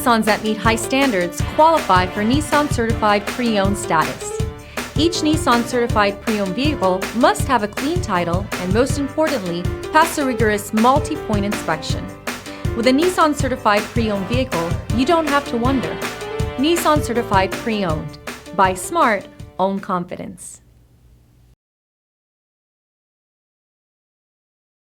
Nissans that meet high standards qualify for Nissan Certified Pre-Owned status. Each Nissan Certified Pre-Owned vehicle must have a clean title and, most importantly, pass a rigorous multi-point inspection. With a Nissan Certified Pre-Owned vehicle, you don't have to wonder. Nissan Certified Pre-Owned. Buy smart, own confidence.